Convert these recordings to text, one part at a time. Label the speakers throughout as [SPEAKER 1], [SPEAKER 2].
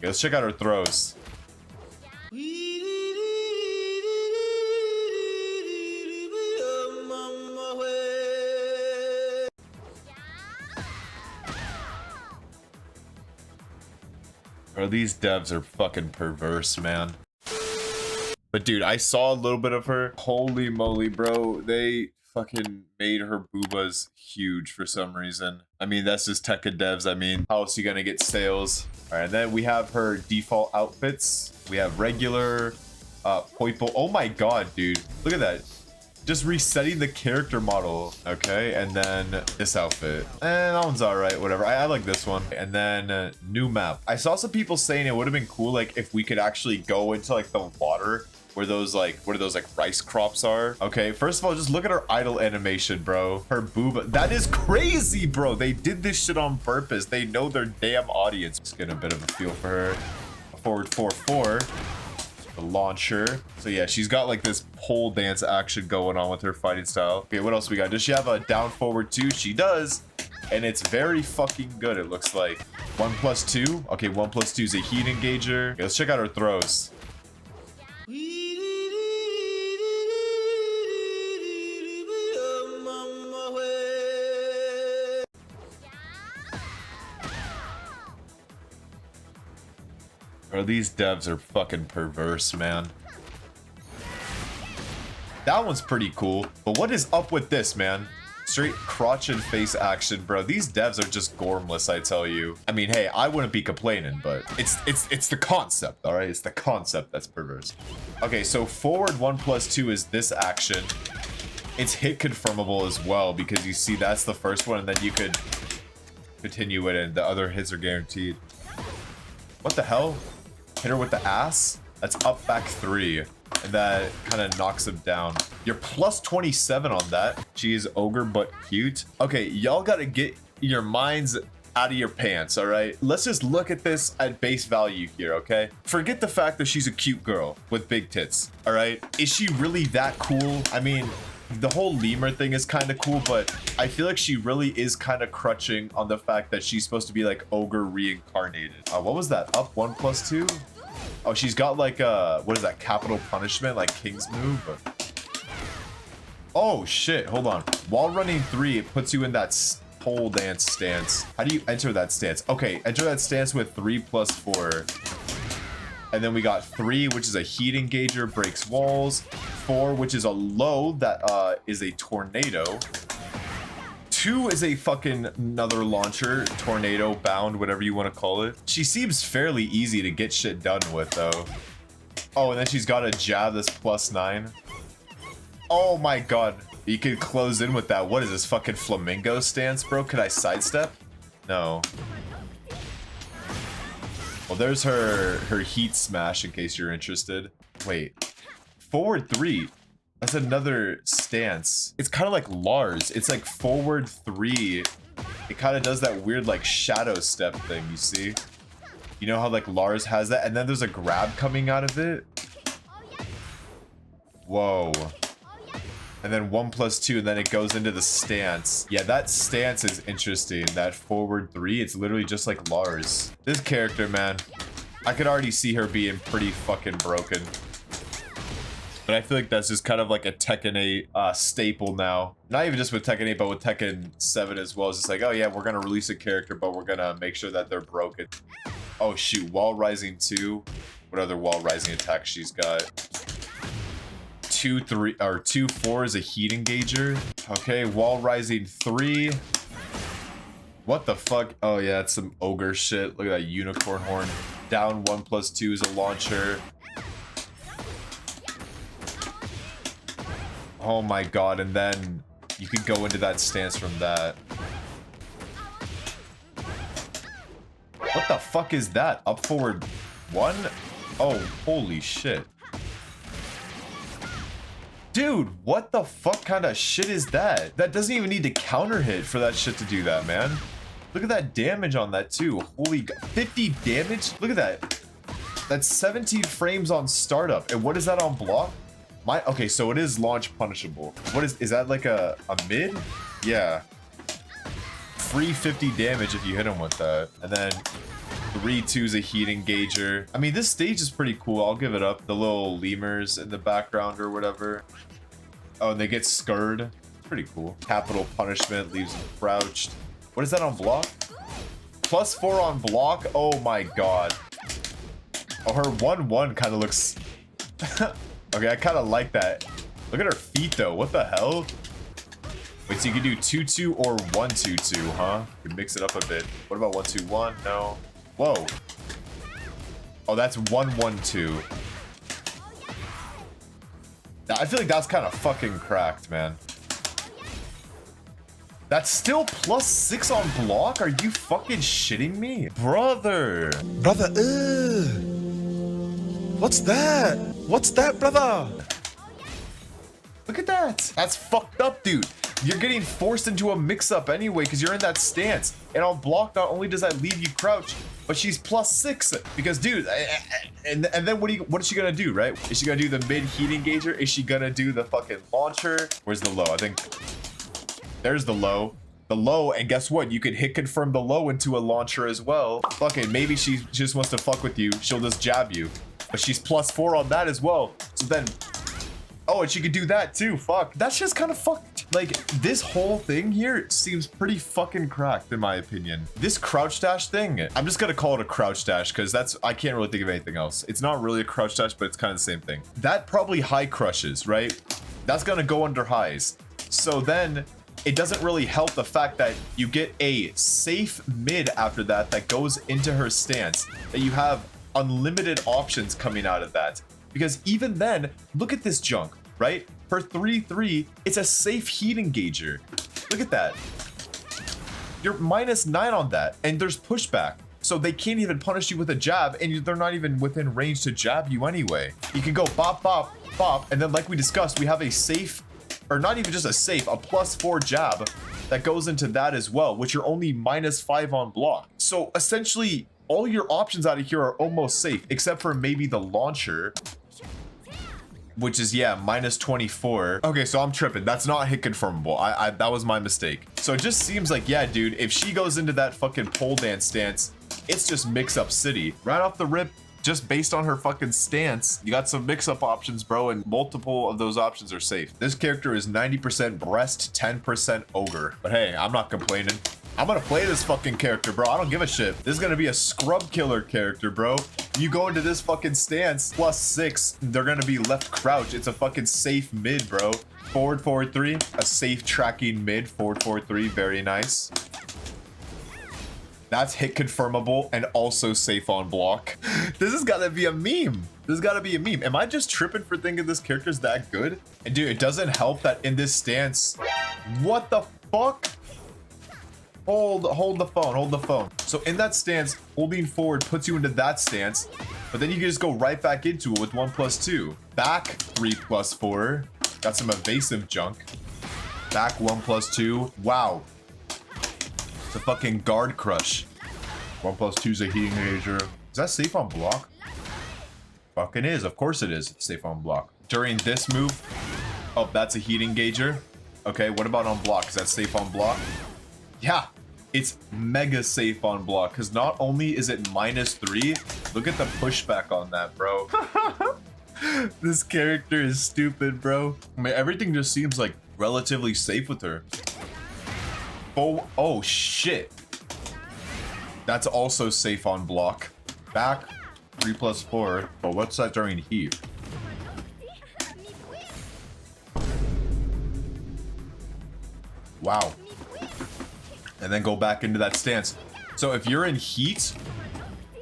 [SPEAKER 1] Okay, let's check out her throws. Bro, these devs are fucking perverse, man. But dude, I saw a little bit of her. Holy moly, bro. They fucking made her boobas huge for some reason. I mean, that's just Tekken devs. I mean, how else are you gonna get sales? All right, and then we have her default outfits. We have regular, Poipo. Oh my god, dude. Look at that. Just resetting the character model. Okay, and then this outfit. That one's all right, whatever. I like this one. And then new map. I saw some people saying it would have been cool, like, if we could actually go into, like, the water where those, like, what are those, like, rice crops are. Okay, first of all, just look at her idle animation, bro. Her boob. That is crazy, bro. They did this shit on purpose. They know their damn audience. Just getting a bit of a feel for her. Forward 4-4. The launcher. So yeah, she's got like this pole dance action going on with her fighting style. Okay, what else we got? Does she have a down forward 2? She does, and it's very fucking good. It looks like 1+2. Okay, 1+2 is a heat engager. Okay, let's check out her throws. Bro, these devs are fucking perverse, man. That one's pretty cool. But what is up with this, man? Straight crotch and face action, bro. These devs are just gormless, I tell you. I mean, hey, I wouldn't be complaining, but it's the concept, all right? It's the concept that's perverse. Okay, so forward 1+2 is this action. It's hit confirmable as well, because you see that's the first one, and then you could continue it, and the other hits are guaranteed. What the hell? Hit her with the ass? That's up back 3. And that kind of knocks him down. You're plus 27 on that. She is ogre but cute. Okay, y'all gotta get your minds out of your pants, all right? Let's just look at this at base value here, okay? Forget the fact that she's a cute girl with big tits, all right? Is she really that cool? I mean, the whole lemur thing is kind of cool, but I feel like she really is kind of crutching on the fact that she's supposed to be like ogre reincarnated. What was that? Up 1+2? Oh, she's got like a, what is that? Capital punishment, like King's move. Oh shit, hold on. While running 3, it puts you in that pole dance stance. How do you enter that stance? Okay, enter that stance with 3+4. And then we got 3, which is a heat engager, breaks walls. 4, which is a low that is a tornado. 2 is a fucking another launcher, tornado, bound, whatever you want to call it. She seems fairly easy to get shit done with, though. Oh, and then she's got a jab that's +9. Oh my god. You could close in with that. What is this, fucking flamingo stance, bro? Could I sidestep? No. Well, there's her heat smash in case you're interested. Wait. Forward 3. That's another stance. It's kind of like Lars. It's like forward 3. It kind of does that weird like shadow step thing, you see? You know how like Lars has that? And then there's a grab coming out of it. Whoa. And then 1+2, and then it goes into the stance. Yeah, that stance is interesting. That forward 3, it's literally just like Lars. This character, man, I could already see her being pretty fucking broken. But I feel like that's just kind of like a Tekken 8 staple now. Not even just with Tekken 8, but with Tekken 7 as well. It's just like, oh yeah, we're gonna release a character, but we're gonna make sure that they're broken. Oh shoot, wall rising 2. What other wall rising attacks she's got? 2-4 is a heat engager. Okay, wall rising 3. What the fuck? Oh yeah, it's some ogre shit. Look at that unicorn horn. Down 1+2 is a launcher. Oh my god, and then you could go into that stance from that. What the fuck is that? Up forward 1? Oh, holy shit. Dude, what the fuck kind of shit is that? That doesn't even need to counter hit for that shit to do that, man. Look at that damage on that too. Holy god, 50 damage? Look at that. That's 17 frames on startup. And what is that on block? Okay, so it is launch punishable. What is that like a mid? Yeah. Free 50 damage if you hit him with that. And then 3-2's a heat engager. I mean, this stage is pretty cool. I'll give it up. The little lemurs in the background or whatever. Oh, and they get scurred. Pretty cool. Capital punishment leaves them crouched. What is that on block? +4 on block. Oh my god. Oh, her 1-1 kind of looks... Okay, I kind of like that. Look at her feet though. What the hell? Wait, so you can do 2-2 or 1-2-2, huh? You can mix it up a bit. What about 1-2-1? No. Whoa. Oh, that's 1-1-2. I feel like that's kind of fucking cracked, man. That's still +6 on block? Are you fucking shitting me? Brother.
[SPEAKER 2] Brother, what's that? What's that, brother?
[SPEAKER 1] Look at that. That's fucked up, dude. You're getting forced into a mix-up anyway because you're in that stance. And on block, not only does that leave you crouched, but she's +6. Because, dude, and then what is she gonna do, right? Is she gonna do the mid heat engager? Is she gonna do the fucking launcher? Where's the low? I think there's the low. The low, and guess what? You could hit confirm the low into a launcher as well. Fucking maybe she just wants to fuck with you. She'll just jab you. But she's +4 on that as well. So then, oh, and she could do that too. Fuck. That's just kind of fucked. Like, this whole thing here seems pretty fucking cracked in my opinion. This crouch dash thing, I'm just gonna call it a crouch dash because I can't really think of anything else. It's not really a crouch dash, but it's kind of the same thing. That probably high crushes, right? That's gonna go under highs. So then it doesn't really help the fact that you get a safe mid after that that goes into her stance, that you have unlimited options coming out of that. Because even then, look at this junk, right? For 3-3, it's a safe heat engager. Look at that. You're -9 on that, and there's pushback. So they can't even punish you with a jab, and they're not even within range to jab you anyway. You can go bop, bop, bop, and then like we discussed, we have a safe, or not even just a safe, a +4 jab that goes into that as well, which you're only -5 on block. So essentially, all your options out of here are almost safe, except for maybe the launcher, which is, yeah, -24. Okay, so I'm tripping. That's not hit confirmable. That was my mistake. So it just seems like, yeah, dude, if she goes into that fucking pole dance stance, it's just mix-up city. Right off the rip, just based on her fucking stance, you got some mix-up options, bro, and multiple of those options are safe. This character is 90% breast, 10% ogre. But hey, I'm not complaining. I'm gonna play this fucking character, bro. I don't give a shit. This is gonna be a scrub killer character, bro. You go into this fucking stance, +6, they're gonna be left crouch. It's a fucking safe mid, bro. Forward, forward 3, a safe tracking mid, forward, forward 3, very nice. That's hit confirmable and also safe on block. This has gotta be a meme. This has gotta be a meme. Am I just tripping for thinking this character's that good? And dude, it doesn't help that in this stance. What the fuck? Hold the phone. So in that stance, holding forward puts you into that stance, but then you can just go right back into it with 1+2. Back 3+4. Got some evasive junk. Back 1+2. Wow. It's a fucking guard crush. 1+2's a heat engager. Is that safe on block? Fucking is. Of course it is. It's safe on block. During this move, oh, that's a heat engager. Okay, what about on block? Is that safe on block? Yeah, it's mega safe on block because not only is it -3, look at the pushback on that, bro. This character is stupid, bro. I mean, everything just seems like relatively safe with her. Oh shit. That's also safe on block. Back 3+4. But what's that during heat? Wow. And then go back into that stance. So if you're in heat,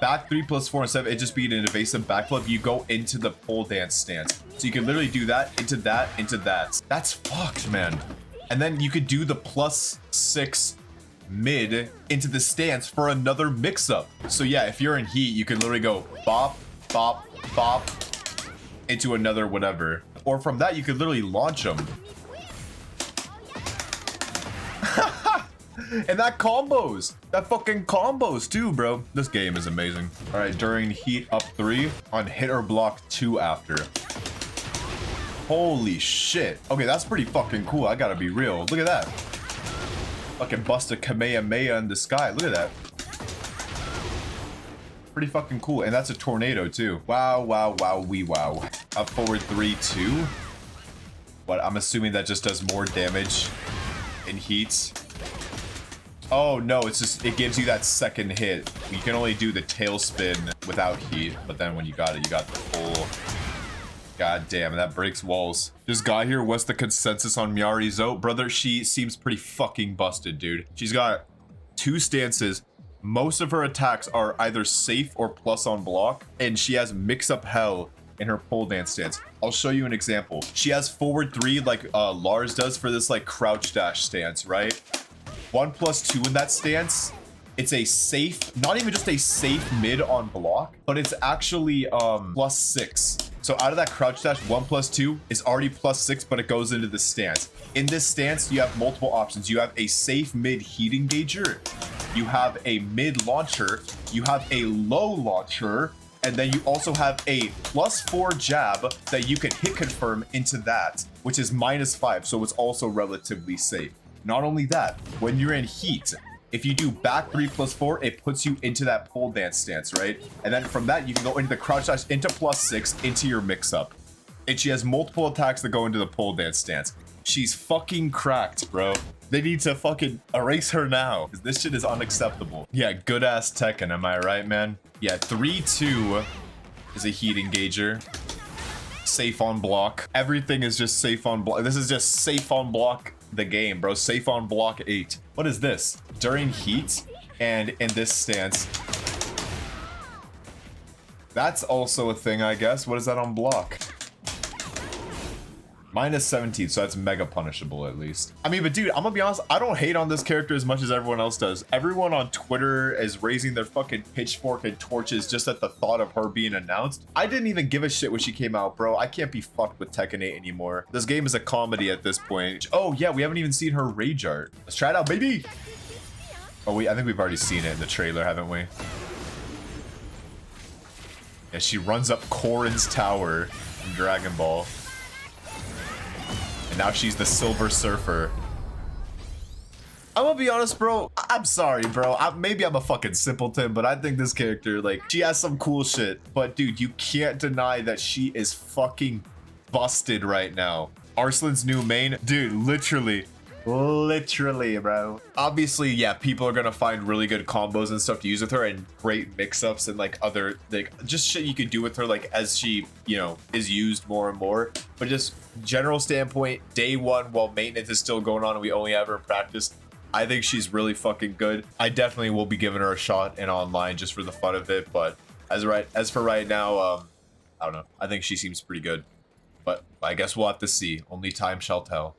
[SPEAKER 1] back 3+4 instead of it just being an evasive backflip, you go into the pole dance stance. So you can literally do that, into that, into that. That's fucked, man. And then you could do the +6 mid into the stance for another mix-up. So yeah, if you're in heat, you can literally go bop, bop, bop into another whatever. Or from that, you could literally launch them. And that combos. That fucking combos too, bro. This game is amazing. All right, during heat up 3, on hit or block 2 after. Holy shit. Okay, that's pretty fucking cool. I gotta be real. Look at that. Fucking bust a Kamehameha in the sky. Look at that. Pretty fucking cool. And that's a tornado too. Wow, wow, wow, wee wow. Up forward 3-2. But I'm assuming that just does more damage in heat. Oh no, it's just, it gives you that second hit. You can only do the tailspin without heat, but then when you got it, you got the full. God damn, that breaks walls. This guy here, what's the consensus on Miary Zo? Brother, she seems pretty fucking busted, dude. She's got 2 stances. Most of her attacks are either safe or plus on block, and she has mix-up hell in her pole dance stance. I'll show you an example. She has forward 3 like Lars does for this like crouch dash stance, right? 1+2 in that stance. It's a safe, not even just a safe mid on block, but it's actually +6. So out of that crouch dash, 1+2 is already +6, but it goes into the stance. In this stance, you have multiple options. You have a safe mid heat engager, you have a mid launcher, you have a low launcher, and then you also have a +4 jab that you can hit confirm into that, which is -5, so it's also relatively safe. Not only that, when you're in heat, if you do back 3+4, it puts you into that pole dance stance, right? And then from that, you can go into the crouch dash, into +6, into your mix-up. And she has multiple attacks that go into the pole dance stance. She's fucking cracked, bro. They need to fucking erase her now, because this shit is unacceptable. Yeah, good-ass Tekken, am I right, man? Yeah, 3-2 is a heat engager. Safe on block. Everything is just safe on block. This is just safe on block the game, bro. Safe on block 8. What is this? During heat and in this stance. That's also a thing, I guess. What is that on block? -17, so that's mega punishable at least. I mean, but dude, I'm gonna be honest, I don't hate on this character as much as everyone else does. Everyone on Twitter is raising their fucking pitchfork and torches just at the thought of her being announced. I didn't even give a shit when she came out, bro. I can't be fucked with Tekken 8 anymore. This game is a comedy at this point. Oh yeah, we haven't even seen her rage art. Let's try it out, baby. Oh, I think we've already seen it in the trailer, haven't we? Yeah, she runs up Corrin's tower in Dragon Ball. And now she's the Silver Surfer. I'm gonna be honest, bro. I'm sorry, bro. Maybe I'm a fucking simpleton, but I think this character, like, she has some cool shit. But dude, you can't deny that she is fucking busted right now. Arslan's new main, dude, literally, bro. Obviously, yeah, people are gonna find really good combos and stuff to use with her, and great mix-ups and like other, like, just shit you could do with her, like, as she, you know, is used more and more. But just general standpoint, day 1, while maintenance is still going on and we only have her in practice, I think she's really fucking good. I definitely will be giving her a shot in online just for the fun of it. But as for right now, I don't know. I think she seems pretty good. But I guess we'll have to see. Only time shall tell.